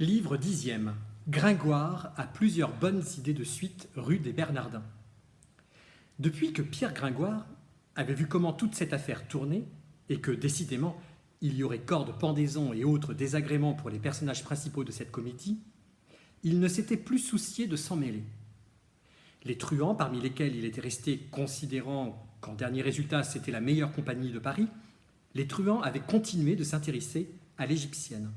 Livre 10e. Gringoire a plusieurs bonnes idées de suite rue des Bernardins. Depuis que Pierre Gringoire avait vu comment toute cette affaire tournait, et que, décidément, il y aurait corps de pendaison et autres désagréments pour les personnages principaux de cette comédie, il ne s'était plus soucié de s'en mêler. Les truands, parmi lesquels il était resté considérant qu'en dernier résultat c'était la meilleure compagnie de Paris, les truands avaient continué de s'intéresser à l'égyptienne.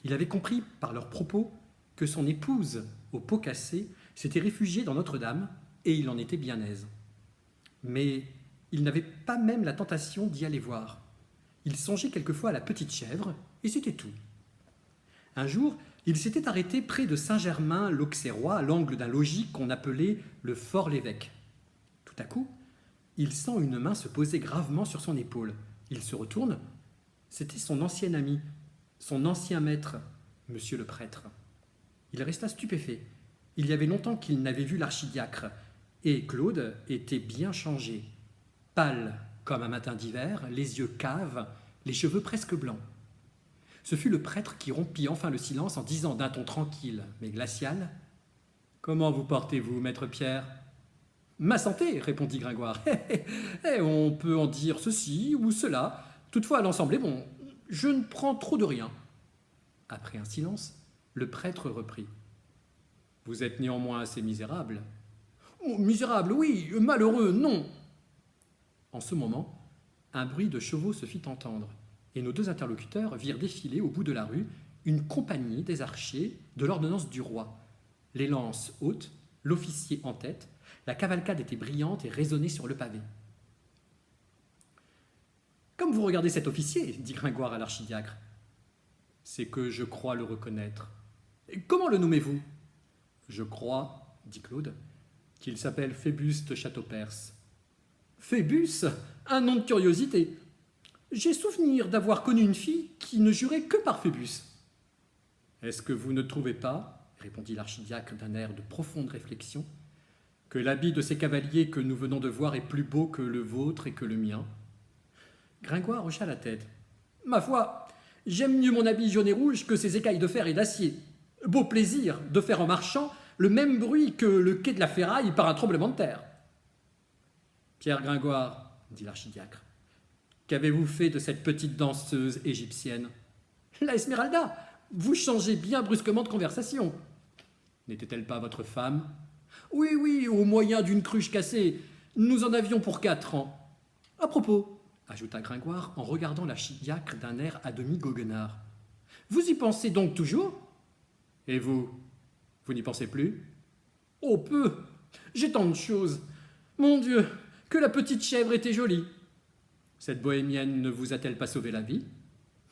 Il avait compris par leurs propos que son épouse, au pot cassé, s'était réfugiée dans Notre-Dame et il en était bien aise. Mais il n'avait pas même la tentation d'y aller voir. Il songeait quelquefois à la petite chèvre et c'était tout. Un jour, il s'était arrêté près de Saint-Germain-l'Auxerrois, à l'angle d'un logis qu'on appelait le Fort-l'Évêque. Tout à coup, il sent une main se poser gravement sur son épaule. Il se retourne. C'était son ancien ami, son ancien maître, monsieur le prêtre. Il resta stupéfait. Il y avait longtemps qu'il n'avait vu l'archidiacre, et Claude était bien changé. Pâle comme un matin d'hiver, les yeux caves, les cheveux presque blancs. Ce fut le prêtre qui rompit enfin le silence en disant d'un ton tranquille mais glacial : « Comment vous portez-vous, maître Pierre ?»« Ma santé, répondit Gringoire. On peut en dire ceci ou cela. Toutefois, l'ensemble est bon. Je ne prends trop de rien. » Après un silence, le prêtre reprit. « Vous êtes néanmoins assez misérable. »« Oh, misérable, oui, malheureux, non. » En ce moment, un bruit de chevaux se fit entendre, et nos deux interlocuteurs virent défiler au bout de la rue une compagnie des archers de l'ordonnance du roi. Les lances hautes, l'officier en tête, la cavalcade était brillante et résonnait sur le pavé. « Comme vous regardez cet officier, dit Gringoire à l'archidiacre, c'est que je crois le reconnaître. Comment le nommez-vous ? Je crois, dit Claude, qu'il s'appelle Phébus de Châteaupers. Phébus, un nom de curiosité. J'ai souvenir d'avoir connu une fille qui ne jurait que par Phébus. Est-ce que vous ne trouvez pas, répondit l'archidiacre d'un air de profonde réflexion, que l'habit de ces cavaliers que nous venons de voir est plus beau que le vôtre et que le mien ? Gringoire hocha la tête. Ma foi, j'aime mieux mon habit jaune et rouge que ces écailles de fer et d'acier. Beau plaisir de faire en marchant le même bruit que le quai de la Ferraille par un tremblement de terre. Pierre Gringoire, dit l'archidiacre, qu'avez-vous fait de cette petite danseuse égyptienne ? La Esmeralda, vous changez bien brusquement de conversation. N'était-elle pas votre femme ? Oui, au moyen d'une cruche cassée. Nous en avions pour 4 ans. À propos, ajouta Gringoire en regardant l'archidiacre d'un air à demi goguenard. Vous y pensez donc toujours ? Et vous n'y pensez plus ? Oh, peu. J'ai tant de choses. Mon Dieu, que la petite chèvre était jolie. Cette bohémienne ne vous a-t-elle pas sauvé la vie ?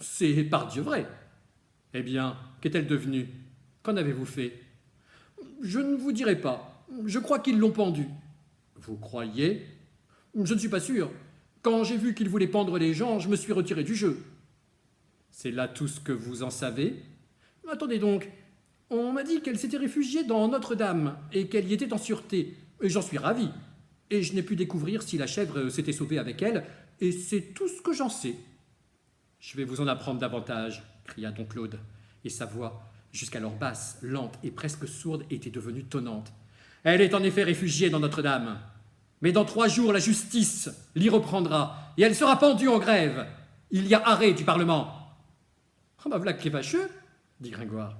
C'est pardieu vrai. Eh bien, qu'est-elle devenue ? Qu'en avez-vous fait ? Je ne vous dirai pas. Je crois qu'ils l'ont pendue. Vous croyez ? Je ne suis pas sûr. Quand j'ai vu qu'ils voulaient pendre les gens, je me suis retiré du jeu. C'est là tout ce que vous en savez ? Attendez donc. On m'a dit qu'elle s'était réfugiée dans Notre-Dame et qu'elle y était en sûreté. Et j'en suis ravi. Et je n'ai pu découvrir si la chèvre s'était sauvée avec elle, et c'est tout ce que j'en sais. Je vais vous en apprendre davantage, cria don Claude, et sa voix, jusqu'alors basse, lente et presque sourde, était devenue tonnante. Elle est en effet réfugiée dans Notre-Dame. Mais dans 3 jours, la justice l'y reprendra, et elle sera pendue en grève. Il y a arrêt du Parlement. Ah ben voilà qui est vacheux, dit Gringoire.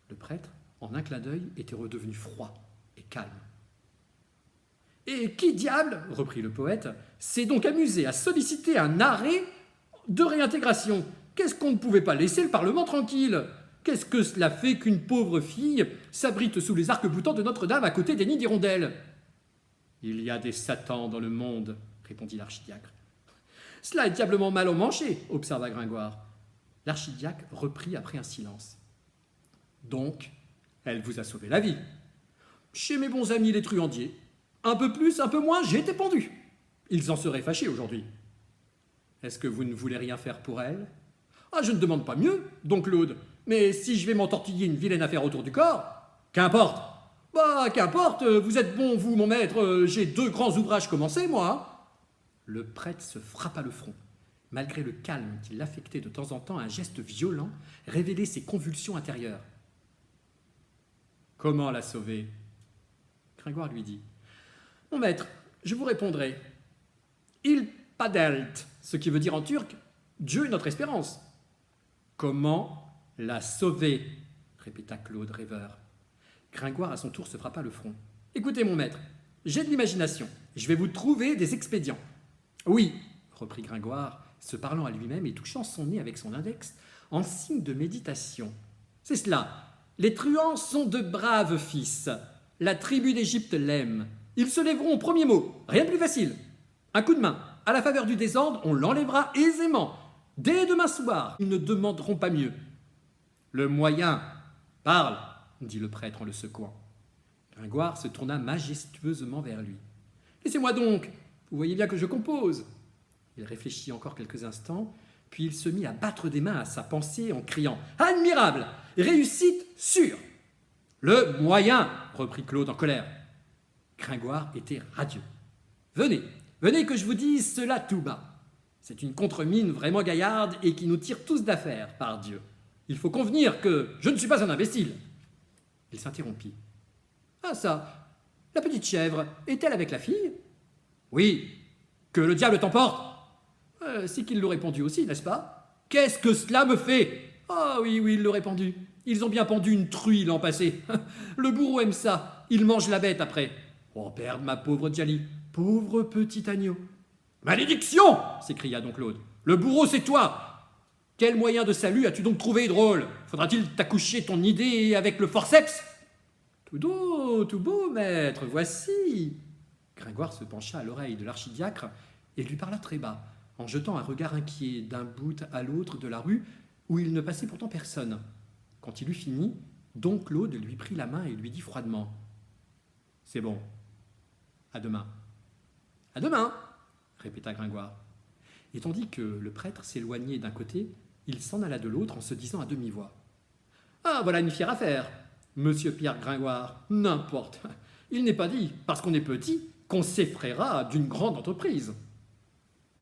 Le prêtre, en un clin d'œil, était redevenu froid et calme. Et qui diable, reprit le poète, s'est donc amusé à solliciter un arrêt de réintégration ? Qu'est-ce qu'on ne pouvait pas laisser le Parlement tranquille ? Qu'est-ce que cela fait qu'une pauvre fille s'abrite sous les arcs-boutants de Notre-Dame à côté des nids d'hirondelles ? Il y a des satans dans le monde, répondit l'archidiacre. Cela est diablement mal emmanché, observa Gringoire. L'archidiacre reprit après un silence. Donc, elle vous a sauvé la vie. Chez mes bons amis les truandiers. Un peu plus, un peu moins, j'ai été pendu. Ils en seraient fâchés aujourd'hui. Est-ce que vous ne voulez rien faire pour elle ? Ah, je ne demande pas mieux, don Claude. Mais si je vais m'entortiller une vilaine affaire autour du corps, qu'importe. Bah, qu'importe, vous êtes bon, vous, mon maître, j'ai 2 grands ouvrages commencés, moi. Le prêtre se frappa le front. malgré le calme qu'il affectait de temps en temps, un geste violent révélait ses convulsions intérieures. « Comment la sauver ?» Gringoire lui dit. « Mon maître, je vous répondrai. Il padelt, ce qui veut dire en turc « Dieu est notre espérance ». « Comment la sauver ?» répéta Claude, rêveur. Gringoire, à son tour, se frappa le front. « Écoutez, mon maître, j'ai de l'imagination. Je vais vous trouver des expédients. »« Oui, » reprit Gringoire, se parlant à lui-même et touchant son nez avec son index, en signe de méditation. « C'est cela. Les truands sont de braves fils. La tribu d'Égypte l'aime. Ils se lèveront au premier mot. Rien de plus facile. Un coup de main. À la faveur du désordre, on l'enlèvera aisément. Dès demain soir, ils ne demanderont pas mieux. »« Le moyen. Parle, » dit le prêtre en le secouant. Gringoire se tourna majestueusement vers lui. « Laissez-moi donc. Vous voyez bien que je compose. » Il réfléchit encore quelques instants, puis il se mit à battre des mains à sa pensée en criant « Admirable! Réussite sûre !»« Le moyen !» reprit Claude en colère. Gringoire était radieux. « Venez, venez que je vous dise cela tout bas. C'est une contre-mine vraiment gaillarde et qui nous tire tous d'affaire, par Dieu. Il faut convenir que je ne suis pas un imbécile. » Il s'interrompit. « Ah ça, la petite chèvre, est-elle avec la fille ?»« Oui, que le diable t'emporte !»« C'est qu'il l'aurait pendu aussi, n'est-ce pas ?»« Qu'est-ce que cela me fait ?»« Ah oui, il l'aurait pendu. Ils ont bien pendu une truie l'an passé. Le bourreau aime ça, il mange la bête après. Oh, perde ma pauvre Djali, pauvre petit agneau. »« Malédiction !» s'écria donc Claude. « Le bourreau, c'est toi. Quel moyen de salut as-tu donc trouvé drôle? Faudra-t-il t'accoucher ton idée avec le forceps ?»« Tout beau, maître, voici. » Gringoire se pencha à l'oreille de l'archidiacre et lui parla très bas, en jetant un regard inquiet d'un bout à l'autre de la rue où il ne passait pourtant personne. Quand il eut fini, don Claude lui prit la main et lui dit froidement « C'est bon. À demain. »« À demain !» répéta Gringoire. Et tandis que le prêtre s'éloignait d'un côté, il s'en alla de l'autre en se disant à demi-voix « Ah, voilà une fière affaire, monsieur Pierre Gringoire, n'importe. Il n'est pas dit, parce qu'on est petit, qu'on s'effraiera d'une grande entreprise. »